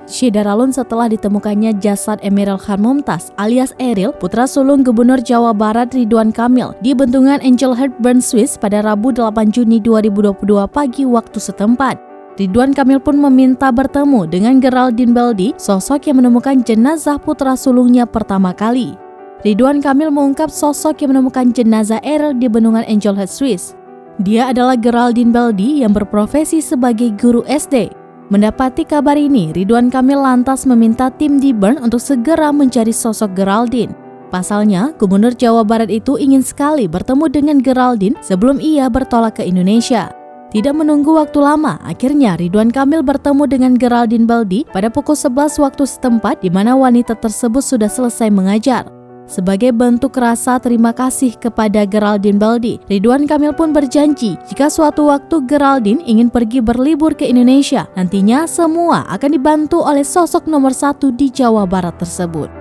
Syedaralun setelah ditemukannya jasad Emeril Khan Mumtaz alias Eril, putra sulung Gubernur Jawa Barat Ridwan Kamil di Bendungan Engelhard Bern, Swiss pada Rabu 8 Juni 2022 pagi waktu setempat. Ridwan Kamil pun meminta bertemu dengan Geraldine Beldi, sosok yang menemukan jenazah putra sulungnya pertama kali. Ridwan Kamil mengungkap sosok yang menemukan jenazah Eril di Bendungan Engelhard, Swiss. Dia adalah Geraldine Beldi yang berprofesi sebagai guru SD. Mendapati kabar ini, Ridwan Kamil lantas meminta tim di Bern untuk segera mencari sosok Geraldine. Pasalnya, Gubernur Jawa Barat itu ingin sekali bertemu dengan Geraldine sebelum ia bertolak ke Indonesia. Tidak menunggu waktu lama, akhirnya Ridwan Kamil bertemu dengan Geraldine Beldi pada pukul 11 waktu setempat di mana wanita tersebut sudah selesai mengajar. Sebagai bentuk rasa terima kasih kepada Geraldine Beldi, Ridwan Kamil pun berjanji jika suatu waktu Geraldine ingin pergi berlibur ke Indonesia, nantinya semua akan dibantu oleh sosok nomor 1 di Jawa Barat tersebut.